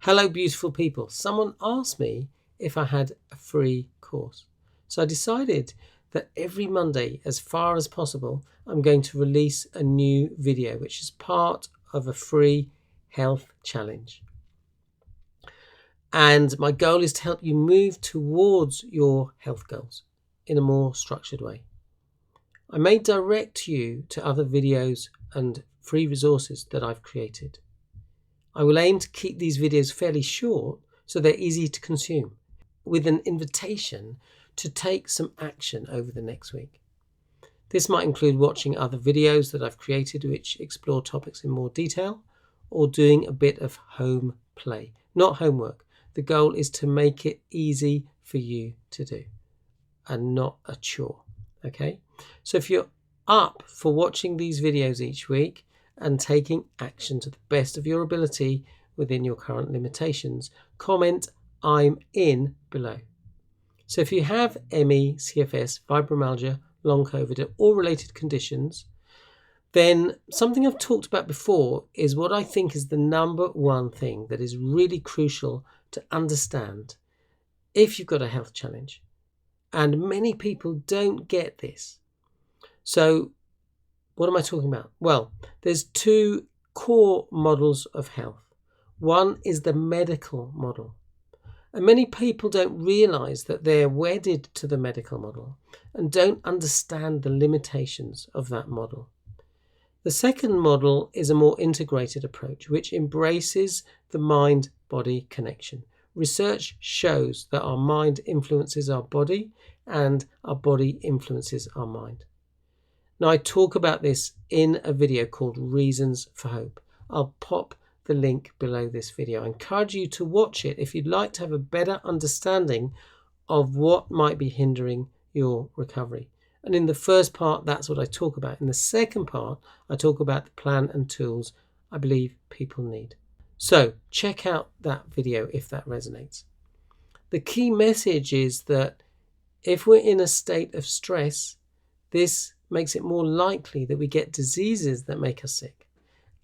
Hello, beautiful people. Someone asked me if I had a free course. So I decided that every Monday, as far as possible, I'm going to release a new video, which is part of a free health challenge. And my goal is to help you move towards your health goals in a more structured way. I may direct you to other videos and free resources that I've created. I will aim to keep these videos fairly short so they're easy to consume, with an invitation to take some action over the next week. This might include watching other videos that I've created which explore topics in more detail, or doing a bit of home play, not homework. The goal is to make it easy for you to do and not a chore. Okay? So if you're up for watching these videos each week and taking action to the best of your ability within your current limitations, comment "I'm in" below. So if you have ME, CFS, fibromyalgia, long COVID, or related conditions, then something I've talked about before is what I think is the number one thing that is really crucial to understand if you've got a health challenge. And many people don't get this. So what am I talking about? Well, there's two core models of health. One is the medical model. And many people don't realize that they're wedded to the medical model and don't understand the limitations of that model. The second model is a more integrated approach, which embraces the mind-body connection. Research shows that our mind influences our body and our body influences our mind. Now, I talk about this in a video called Reasons for Hope. I'll pop the link below this video. I encourage you to watch it if you'd like to have a better understanding of what might be hindering your recovery. And in the first part, that's what I talk about. In the second part, I talk about the plan and tools I believe people need. So check out that video if that resonates. The key message is that if we're in a state of stress, this makes it more likely that we get diseases that make us sick,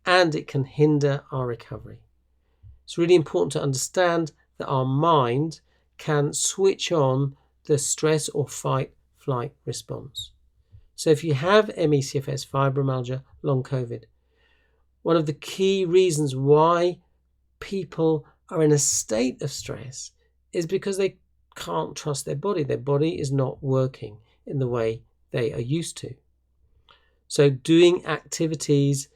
and it can hinder our recovery. It's really important to understand that our mind can switch on the stress or fight-flight response. So if you have ME, CFS, fibromyalgia, long COVID, one of the key reasons why people are in a state of stress is because they can't trust their body. Their body is not working in the way they are used to. So doing activities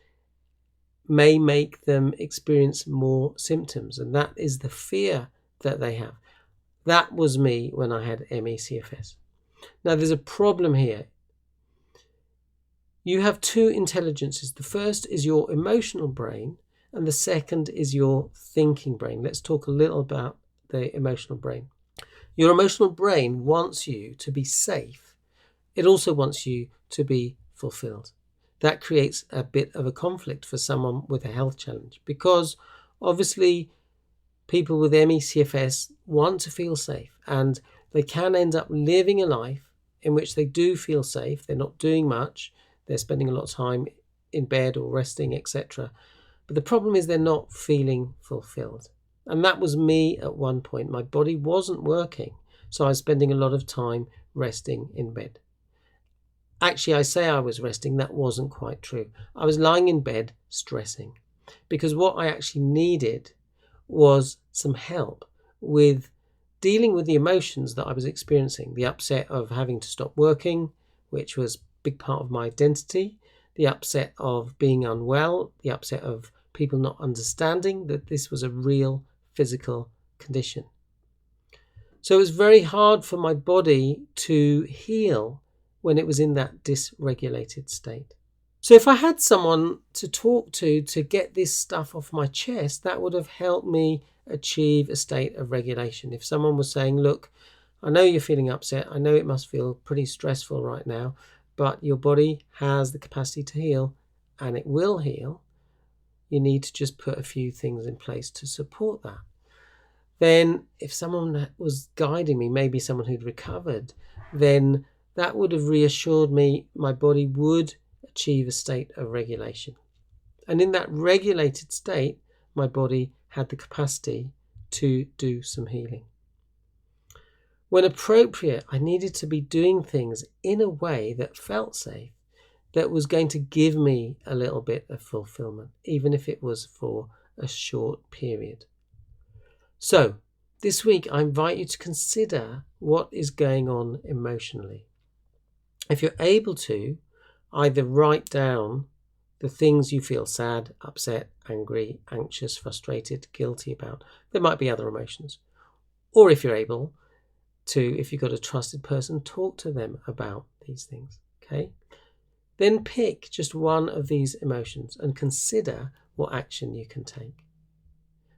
may make them experience more symptoms, and that is the fear that they have. That was me when I had ME, CFS. Now there's a problem here. You have two intelligences. The first is your emotional brain, and the second is your thinking brain. Let's talk a little about the emotional brain. Your emotional brain wants you to be safe. It also wants you to be fulfilled. That creates a bit of a conflict for someone with a health challenge, because obviously people with ME, CFS want to feel safe, and they can end up living a life in which they do feel safe. They're not doing much. They're spending a lot of time in bed or resting, etc. But the problem is they're not feeling fulfilled. And that was me at one point. My body wasn't working, so I was spending a lot of time resting in bed. Actually, I say I was resting. That wasn't quite true. I was lying in bed stressing, because what I actually needed was some help with dealing with the emotions that I was experiencing. The upset of having to stop working, which was a big part of my identity. The upset of being unwell. The upset of people not understanding that this was a real physical condition. So it was very hard for my body to heal when it was in that dysregulated state. So if I had someone to talk to get this stuff off my chest, that would have helped me achieve a state of regulation. If someone was saying, look, I know you're feeling upset, I know it must feel pretty stressful right now, but your body has the capacity to heal, and it will heal. You need to just put a few things in place to support that. Then if someone was guiding me, maybe someone who'd recovered, then that would have reassured me my body would achieve a state of regulation. And in that regulated state, my body had the capacity to do some healing. When appropriate, I needed to be doing things in a way that felt safe, that was going to give me a little bit of fulfillment, even if it was for a short period. So, this week I invite you to consider what is going on emotionally. If you're able to, either write down the things you feel sad, upset, angry, anxious, frustrated, guilty about. There might be other emotions. Or if you're able to, if you've got a trusted person, talk to them about these things. Okay? Then pick just one of these emotions and consider what action you can take.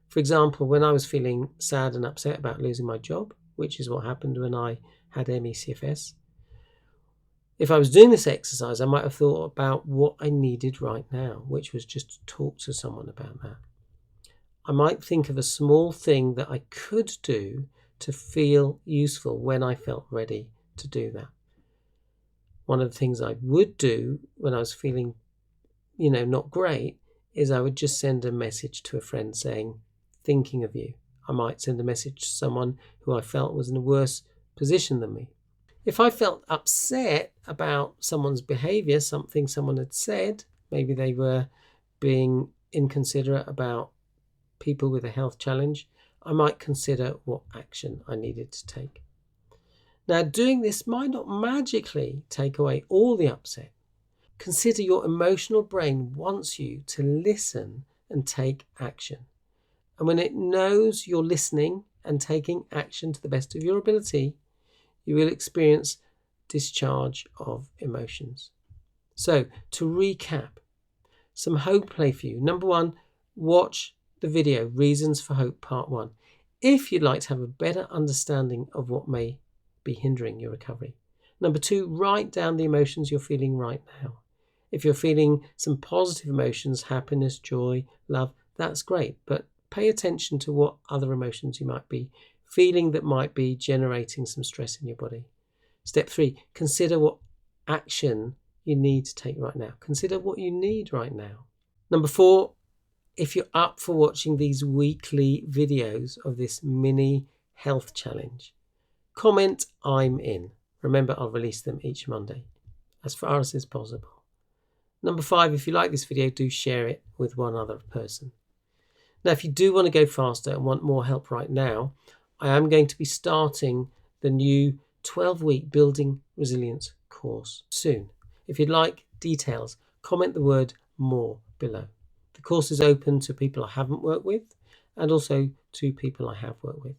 For example, when I was feeling sad and upset about losing my job, which is what happened when I had MECFS, if I was doing this exercise, I might have thought about what I needed right now, which was just to talk to someone about that. I might think of a small thing that I could do to feel useful when I felt ready to do that. One of the things I would do when I was feeling, not great, is I would just send a message to a friend saying, thinking of you. I might send a message to someone who I felt was in a worse position than me. If I felt upset about someone's behavior, something someone had said, maybe they were being inconsiderate about people with a health challenge, I might consider what action I needed to take. Now, doing this might not magically take away all the upset. Consider your emotional brain wants you to listen and take action. And when it knows you're listening and taking action to the best of your ability, you will experience discharge of emotions. So, to recap, some Homeplay for you. Number 1, watch the video Reasons for Hope Part 1 if you'd like to have a better understanding of what may be hindering your recovery. Number 2, write down the emotions you're feeling right now. If you're feeling some positive emotions, happiness, joy, love, that's great, but pay attention to what other emotions you might be feeling that might be generating some stress in your body. Step 3, consider what action you need to take right now. Consider what you need right now. Number 4, if you're up for watching these weekly videos of this mini health challenge, comment I'm in. Remember, I'll release them each Monday, as far as is possible. Number 5, if you like this video, do share it with one other person. Now, if you do want to go faster and want more help right now, I am going to be starting the new 12-week Building Resilience course soon. If you'd like details, comment the word more below. The course is open to people I haven't worked with and also to people I have worked with.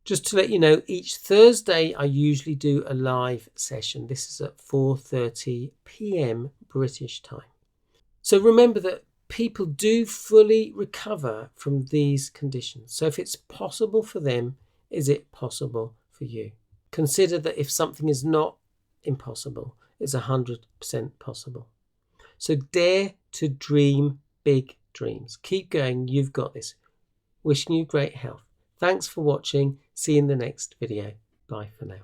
Just to let you know, each Thursday I usually do a live session. This is at 4:30 p.m. British time. So remember that people do fully recover from these conditions. So if it's possible for them, is it possible for you? Consider that if something is not impossible, it's 100% possible. So dare to dream big dreams. Keep going. You've got this. Wishing you great health. Thanks for watching. See you in the next video. Bye for now.